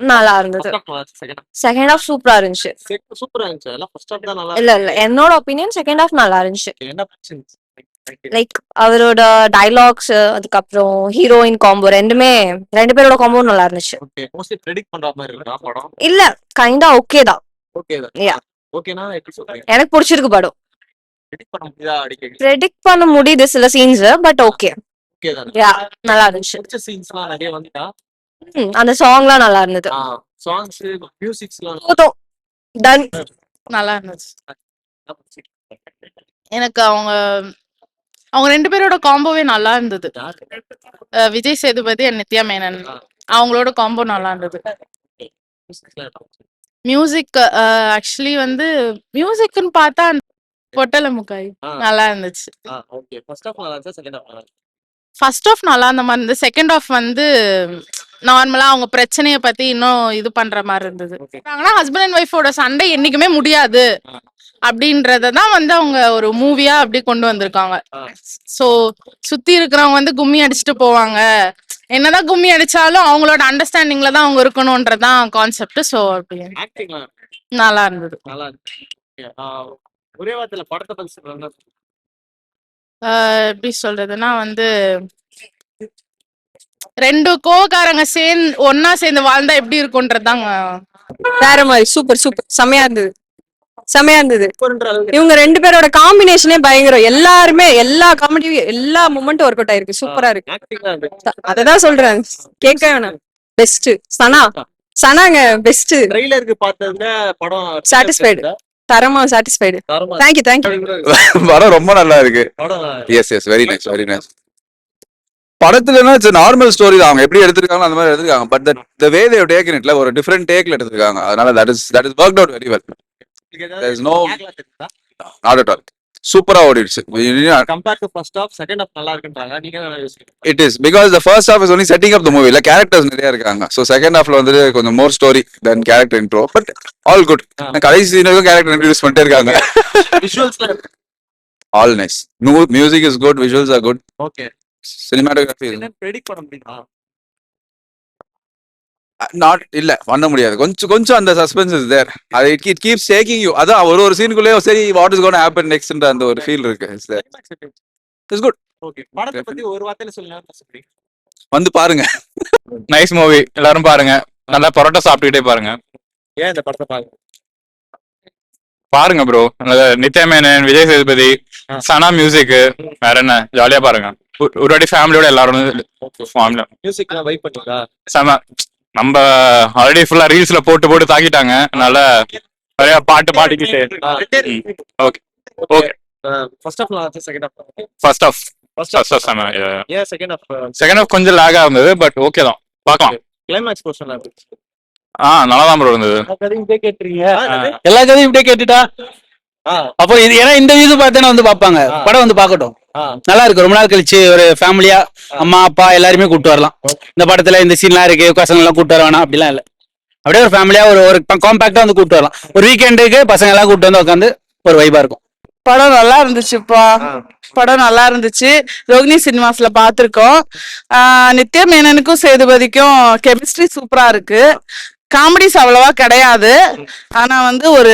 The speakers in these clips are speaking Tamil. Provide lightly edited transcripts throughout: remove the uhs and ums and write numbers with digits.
நல்லா இருந்தது. செகண்ட் ஹாஃப் சூப்பரா இருந்துச்சு. சூப்பரா இருந்துச்சு. எல்லாம் ஃபர்ஸ்ட் ஹாஃப் தான் நல்லா இல்ல இல்ல என்னோட ஒப்பீனியன் செகண்ட் ஹாஃப் நல்லா இருந்துச்சு. என்ன பிடிச்சிருந்துச்சு? லைக் அவரோட டயலாக்ஸ், அதுக்கப்புறம் ஹீரோயின் காம்போ ரெண்டுமே, ரெண்டு பேரோட காம்போ நல்லா இருந்துச்சு. ஓகே. மோஸ்ட்லி பிரெடிக்ட் பண்ற மாதிரி இருக்கா படம்? இல்ல கைண்டா ஓகே தான். ஓகே தான். யா ஓகேனா எப்படி சொல்றீங்க? எனக்கு பிடிச்சிருக்கு படம். பிரெடிக்ட் பண்ண முடியுதா அடிக்கடி? ப்ரெடிக்ட் பண்ண முடியுது சில சீன்ஸ், பட் ஓகே. ஓகே தான். யா நல்லா இருந்துச்சு. பிடிச்ச சீன்ஸ்லாம் நிறைய வந்துட்டா? அந்த சாங்லாம் நல்லா இருந்தது. சாங்ஸ், மியூசிக்ஸ்லாம் போதும் டன். நல்லா இருந்துச்சு. எனக்கு அவங்க அவங்க ரெண்டு பேரோட காம்போவே நல்லா இருந்தது. விஜய் சேதுபதி அண்ட் நித்யா மேனன் அவங்களோட காம்போ நல்லா இருந்தது. மியூசிக் ஆக்சுவலி வந்து மியூசிக்னு பார்த்தா பொட்டல முக்காய் நல்லா இருந்துச்சு. ஓகே. ஃபர்ஸ்ட் ஹாஃப் நல்லா இருந்துச்சா செகண்ட் ஹாஃப் நல்லா இருந்துச்சா? ஃபர்ஸ்ட் ஆஃப் நல்லா இருந்த மாதிரி இருந்தது. செகண்ட் ஆஃப் வந்து நார்மலா அவங்க பிரச்சனைய பத்தி இன்னும் இது பண்ற மாதிரி இருந்தது. ஹஸ்பண்ட் அண்ட் ஒய்ஃபோட சண்டை என்னைக்குமே முடியாது அப்படின்றதான் வந்து அவங்க ஒரு மூவியா அப்படி கொண்டு வந்திருக்காங்க. சோ சுத்தி இருக்கிறவங்க வந்து கும்மி அடிச்சுட்டு போவாங்க, என்னதான் கும்மி அடிச்சாலும் அவங்களோட அண்டர்ஸ்டாண்டிங்ல தான் அவங்க இருக்கணும்ன்றதான் கான்செப்ட். சோ அப்படி நல்லா இருந்தது. நல்லா இருந்துச்சு. ஒரே வார்த்தையில படத்தை பத்தி சொல்றாங்க. எப்படி சொல்றதுன்னா வந்து ரெண்டு கோவக்காரங்க ஒன்னா சேர்ந்து வாழ்ந்தா எப்படி இருக்கும்ன்றதுதாங்க. வேற மாதிரி சூப்பர் சூப்பர் செமையா இருந்தது. செமையா இருந்தது. இவங்க ரெண்டு பேரோட காம்பினேஷனே பயங்கரம். எல்லாருமே எல்லா காமெடி எல்லா மூமெண்ட்டும் ஒர்க் அவுட் ஆயிருக்கு. சூப்பரா இருக்கு. அததான் சொல்றேன், கேட்க வேணாம். Best சனாங்க best. ட்ரெய்லருக்கு பார்த்ததுல படம் சாட்டிஸ்ஃபைடு, தரமா சாட்டிஸ்ஃபைடு. Thank you thank you. படம் ரொம்ப நல்லா இருக்கு. Yes very nice very nice. படத்துல நார்மல் ஸ்டோரி தான், அவங்க எப்படி எடுத்திருக்காங்களோ அந்த மாதிரி எடுத்திருக்காங்க. But the way they have taken இட்ல ஒரு டிஃபரெண்ட் டேக்ல எடுத்திருக்காங்க. அதனால that is worked out very well. There is no not at all. சூப்பரா ஓடிடுச்சு. Compare to first half second half நல்லா இருக்குன்றாங்க. நீங்க என்ன யோசிக்கிறீங்க? It is because the first half is only setting up the movie. Like characters நிறைய இருக்காங்க. So second halfல வந்து கொஞ்சம் more story than character intro. But all good. கடைசி சீனுக்கு character introduce பண்ணிட்டே இருக்காங்க. விஷுவல்ஸ்ல All nice. Music is good, visuals are good. Okay. Cinematography என்ன பிரெடிக்ட் பண்ண முடியுமா? நாட் இல்ல பண்ண முடியாது. கொஞ்சம் அந்த சஸ்பென்ஸ் இஸ் தேர். அது இட் கீப்ஸ் டேக்கிங் யூ. அதான் ஒரு சீனுக்குள்ளே சரி வாட் இஸ் கோனா ஹேப்பன் நெக்ஸ்ட்ன்ற அந்த ஒரு ஃபீல் இருக்கு. It's good. ஓகே. படத்தை பத்தி ஒரு வார்த்தையில சொல்லுங்க. வந்து பாருங்க. நைஸ் மூவி, எல்லாரும் பாருங்க. நல்லா பரோட்டா சாப்பிட்டுக்கிட்டே பாருங்க. ஏன் இந்த படத்தை பாருங்க ப்ரோ. நித்யா மேனன், விஜய் சேதுபதி, சனா மியூசிக், வேற என்ன ஜாலியா பாருங்க. ஒரு வாட்டி ஃபேமிலியோட எல்லாரும் மியூசிக் வைப் பண்ணுங்க. செம. நம்ம ஆல்ரெடி ஃபுல்லா ரீல்ஸ்ல போட்டு தாக்கிட்டாங்க. அதனால நிறைய பாட்டு பாடிக்கிட்டு. Okay okay. ஃபர்ஸ்ட் ஹாஃப் நல்லா இருந்துச்சு. செகண்ட் ஹாஃப் ஃபர்ஸ்ட் ஹாஃப் செம. ஏன் செகண்ட் ஹாஃப் கொஞ்சம் லாகா இருந்தது, பட் ஓகே தான், பார்க்கலாம். கிளைமாக்ஸ் போர்ஷன்ல இருந்துச்சு. நல்லா தான் ப்ரோ இருந்தது. எல்லா கதையும் இப்படியே கேட்டுட்டா அப்போ இது ஏன்னா இந்த இது பார்த்தேன்னா வந்து பார்ப்பாங்க. படம் வந்து பார்க்கட்டும், நல்லா இருக்கு. ரொம்ப நாள் கழிச்சு ஒரு ஃபேமிலியா அம்மா அப்பா எல்லாருமே கூப்பிட்டு வரலாம். இந்த படத்துல இந்த சீன்லாம் இருக்கு, பசங்க எல்லாம் கூப்பிட்டு வர வேணாம் அப்படிலாம் இல்லை. அப்படியே ஒரு ஃபேமிலியா ஒரு காம்பாக்டா வந்து கூப்பிட்டு வரலாம். ஒரு வீக்கெண்டுக்கு பசங்க எல்லாம் கூப்பிட்டு வந்து உட்காந்து ஒரு வைபா இருக்கும். படம் நல்லா இருந்துச்சுப்பா. படம் நல்லா இருந்துச்சு. ரோகிணி சினிமாஸ்ல பாத்திருக்கோம். நித்யா மேனனுக்கும் சேதுபதிக்கும் கெமிஸ்ட்ரி சூப்பரா இருக்கு. காமெடிஸ் அவ்வளவா கிடையாது. ஆனா வந்து ஒரு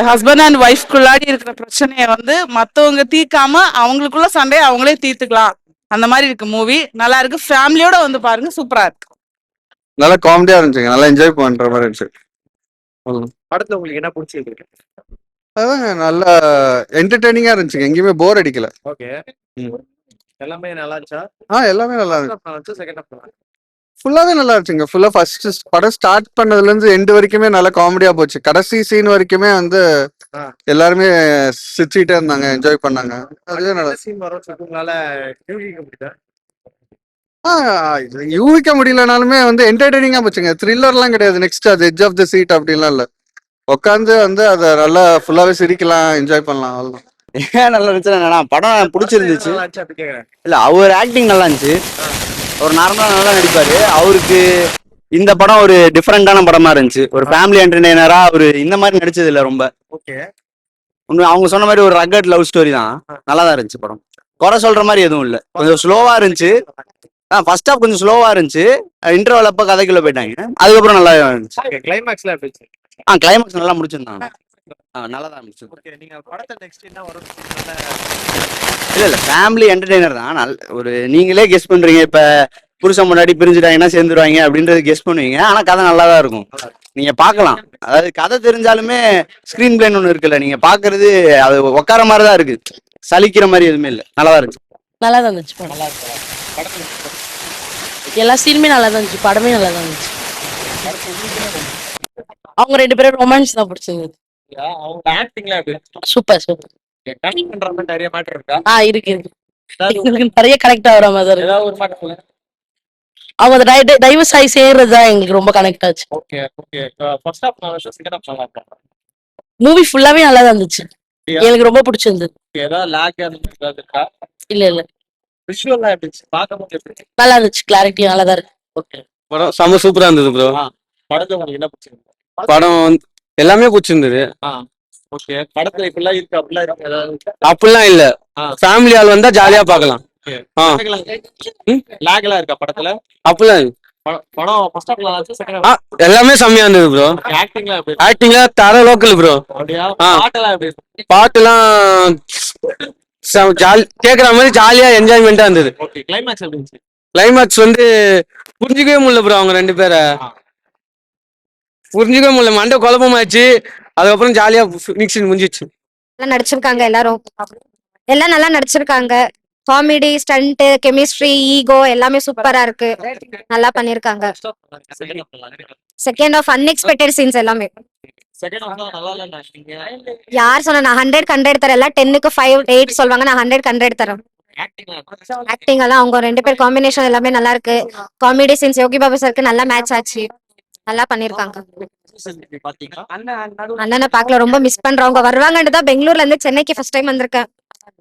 ஹஸ்பண்ட் அண்ட் ஒய்ஃப்குள்ளாடி இருக்கிற பிரச்சனைய வந்து மத்தவங்க தீர்க்காம அவங்களுக்குள்ள சண்டையை அவங்களே தீர்த்துக்கலாம். அந்த மாதிரி இருக்கு மூவி. நல்லா இருக்கு. ஃபேமிலியோட வந்து பாருங்க, சூப்பரா இருக்கு. நல்லா காமெடியா இருந்துச்சுங்க. நல்லா என்ஜாய் பண்ற மாதிரி இருந்துச்சு. படத்துல உங்களுக்கு என்ன பிடிச்சிருக்கு? அதாங்க நல்லா என்டர்டெய்னிங்கா இருந்துச்சுங்க. எங்கேயுமே போர் அடிக்கல. ஓகே. எல்லாமே நல்லா இருந்துச்சா? எல்லாமே நல்லா இருந்துச்சு. செகண்ட் ஹாஃப் ஃபுல்லாவே நல்லா இருந்துச்சுங்க. ஃபுல்லா ஃபர்ஸ்ட் படம் ஸ்டார்ட் பண்ணதுல இருந்து எண்டு வரைக்குமே நல்லா காமெடியா போச்சு. கடைசி சீன் வரைக்குமே வந்து எல்லாருமே சிரிச்சுட்டே இருந்தாங்க, என்ஜாய் பண்ணாங்க. அதுவே நல்லா சீன் வரும் சொல்றதுனால யூகிக்க முடியல. யூகிக்க முடியலனாலுமே வந்து என்டர்டெய்னிங்கா போச்சுங்க. த்ரில்லர்லாம் கிடையாது. நெக்ஸ்ட் அது எட்ஜ் ஆஃப் த சீட் அப்படின்லாம் இல்ல. உட்காந்து வந்து அதை நல்லா ஃபுல்லாவே சிரிக்கலாம், என்ஜாய் பண்ணலாம். அவ்வளவுதான். ஏன் நல்லா இருந்துச்சு, படம் பிடிச்சிருந்துச்சு. இல்ல அவர் ஆக்டிங் நல்லா இருந்துச்சு. ஒரு நார்மலா நல்லா நடிப்பாரு. அவருக்கு இந்த படம் ஒரு டிஃபரெண்டான படமா இருந்துச்சு. ஒரு ஃபேமிலி என்டர்டெய்னரா ஒரு இந்த மாதிரி நடிச்சது இல்ல ரொம்ப. ஓகே. அவங்க சொன்ன மாதிரி ஒரு ரக்கட் லவ் ஸ்டோரி தான். நல்லா தான் இருந்துச்சு படம். குறை சொல்ற மாதிரி எதுவும் இல்ல. கொஞ்சம் ஸ்லோவா இருந்துச்சு. ஃபர்ஸ்ட் ஹாஃப் கொஞ்சம் ஸ்லோவா இருந்துச்சு. இன்டர்வல் அப்ப கதைக்குள்ள போயிட்டாங்க. அதுக்கப்புறம் நல்லா இருந்துச்சு. கிளைமேக்ஸ்ல எப்படி கிளைமேக்ஸ் நல்லா முடிச்சிருந்தாங்க. நல்லா தான் இருந்துச்சு. ஓகே நீங்க படத்தை நெக்ஸ்ட் என்ன வரும் இல்ல ஃபேமிலி என்டர்டெய்னர் தான். ஒரு நீங்களே கெஸ் பண்றீங்க. இப்ப புருஷன் முன்னாடி பிரிஞ்சுட்டாங்கன்னா சேர்ந்துருவாங்க அப்படின்றது கெஸ் பண்ணுவீங்க. ஆனா கதை நல்லா தான் இருக்கும். நீங்க பார்க்கலாம். அதாவது கதை தெரிஞ்சாலுமே ஸ்கிரீன் பிளேன்னு ஒன்று இருக்குல்ல, நீங்க பாக்குறது அது உட்கார மாதிரி தான் இருக்கு. சலிக்கிற மாதிரி எதுவுமே இல்லை. நல்லா தான் இருக்கு. நல்லா தான் இருந்துச்சு படம். நல்லா இருக்கா படத்துல எல்லா சீனுமே நல்லா தான் இருந்துச்சு. படமே நல்லா தான் இருந்துச்சு. அவங்க 2 பேரும் ரொமான்ஸ் தான் பிடிச்சிருந்தது. அவங்க ஆக்டிங்லாம் எப்படி சூப்பர் சூப்பர். கனெக்ட் பண்ற மாதிரி நிறைய மேட்டர் இருக்கா? இருக்கு. எங்களுக்கு நிறைய கனெக்ட் ஆகுற மாதிரி தான் இருக்கு. ஏதாவது ஒரு மேட்டர் சொல்லுங்க. அவங்க டைவர்ஸ் ஆகி சேர்றது தான் எங்களுக்கு ரொம்ப கனெக்ட் ஆச்சு. ஓகே ஓகே ஃபர்ஸ்ட் ஹாஃப் நல்லா இருக்கு, செகண்ட் ஹாஃப் நல்லா இருக்கா? மூவி ஃபுல்லாவே நல்லா தான் இருந்துச்சு. எனக்கு ரொம்ப பிடிச்சிருந்தது. ஏதாவது லாக் அந்த மாதிரி ஏதாவது இருக்கா? இல்ல விஷுவல்லாம் எப்படி இருந்துச்சு? பார்க்கும்போது எப்படி இருந்துச்சு? நல்லா இருந்துச்சு. கிளாரிட்டி நல்லா தான் இருக்கு. ஓகே படம் செம்ம சூப்பரா இருந்தது ப்ரோ. படத்துல உங்களுக்கு என்ன பிடிச்சிருக்கு? படம் எல்லாமே பிடிச்சிருந்தது. ஓகே படத்துல இப்படிலாம் இருக்கு அப்படிலாம் இருக்கு ஏதாவது? அப்படிலாம் இல்ல, ஃபேமிலி ஆள் வந்தா ஜாலியா பார்க்கலாம். லாக்லாம் இருக்கா படத்துல? அப்படிலாம் இல்ல. படம் ஃபர்ஸ்ட் ஹாஃப் நல்லா இருந்துச்சு, செகண்ட் ஹாஃப் எல்லாமே செம்மையா இருந்தது ப்ரோ. ஆக்டிங்லாம் எப்படி? ஆக்டிங்ல தர லோக்கல் ப்ரோ. அப்படியா? ஆ. பாட்டெல்லாம் எப்படி? பாட்டுலாம் ஜாலி கேக்குற மாதிரி ஜாலியா என்ஜாய்மெண்டா இருந்தது. ஓகே கிளைமேக்ஸ் எப்படி இருந்துச்சு? கிளைமேக்ஸ் புரிஞ்சுக்கவே முடியல ப்ரோ. அவங்க 2 பேரை புரிஞ்சுக்கவே முடியல. மண்டை குழப்பமாச்சு. அதுக்கப்புறம் ஜாலியா ஃபினிஷிங் முடிஞ்சிச்சு. நல்லா நடிச்சிருக்காங்க எல்லாரும். எல்லாம் நல்லா நடிச்சிருக்காங்க. காமெடி, ஸ்டண்ட், கெமிஸ்ட்ரி, ஈகோ எல்லாமே சூப்பரா இருக்கு. நல்லா பண்ணிருக்காங்க. செகண்ட் ஹாஃப் நல்லா இருக்கு. செகண்ட் ஆஃப் அன்எக்ஸ்பெக்டட் சீன்ஸ் எல்லாமே. செகண்ட் ஹாஃப் நல்லா இல்ல நீங்க யார் சொன்னா? நான் 100 100 தரேன். எல்லாம் 10க்கு 5 8 சொல்லுவாங்க. நான் 100 100 தரேன். ஆக்டிங்லாம் ஆக்டிங் எல்லாம் அவங்க 2 பேர் காம்பினேஷன் எல்லாமே நல்லா இருக்கு. காமெடி சீன்ஸ் யோகி பாபு சாருக்கு நல்லா மேட்ச் ஆச்சு. நல்லா பண்ணிருக்காங்க. பாத்தீங்களா? அண்ணனை பார்க்கல, ரொம்ப மிஸ் பண்றேன். அவங்க வருவாங்கன்னு தான் பெங்களூர்ல இருந்து சென்னைக்கு ஃபர்ஸ்ட் டைம் வந்திருக்கேன்.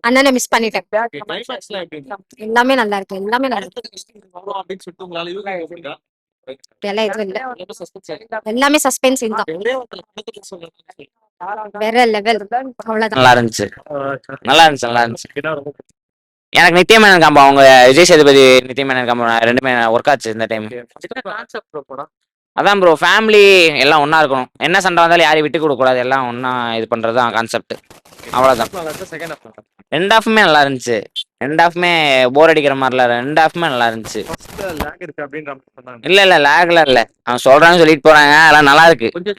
அண்ணனை மிஸ் பண்ணிட்டேன். கிளைமேக்ஸ்லாம் எப்படி இருந்துச்சு? எல்லாமே நல்லா இருக்கு. எல்லாமே நல்லா இருக்கு. வரும் அப்படின்னு சொல்லிட்டு உங்களால யூகிக்க முடியுதா? எல்லாம் எதுவும் இல்ல. ரொம்ப சஸ்பென்ஸ் எல்லாமே சஸ்பென்ஸ் தான். ஒரே ஒரு படத்துக்கு சொல்லுங்க. வேற லெவல். அவ்வளவுதான். நல்லா இருந்துச்சு. நல்லா இருந்துச்சு. நல்லா இருந்துச்சு. என்ன ரொம்ப எனக்கு நித்யமேனன் காம்போ, அவங்க விஜய் சேதுபதி நித்யமேனன் காம்போ 2மே ஒர்க் ஆச்சு இந்த டைம். கான்செப்ட் படம் அதான் ப்ரோ, ஃபேமிலி எல்லாம் ஒன்றா இருக்கணும். என்ன சண்டை வந்தாலும் யாரையும் விட்டு கொடுக்கக்கூடாது. எல்லாம் ஒன்றா இது பண்ணுறது தான் கான்செப்ட். அவ்வளோதான். செகண்ட் ஹாஃப் 2 ஹாஃபுமே நல்லா இருந்துச்சு. 2 ஹாஃபுமே போர் அடிக்கிற மாதிரில 2 ஹாஃபுமே நல்லா இருந்துச்சு. ஃபர்ஸ்ட் லாக் இருக்கு அப்படின்ற மாதிரி சொன்னாங்க. இல்லை லேக்லாம் இல்லை. அவன் சொல்கிறான்னு சொல்லிட்டு போகிறாங்க. அதெல்லாம் நல்லா இருக்கு. கொஞ்சம்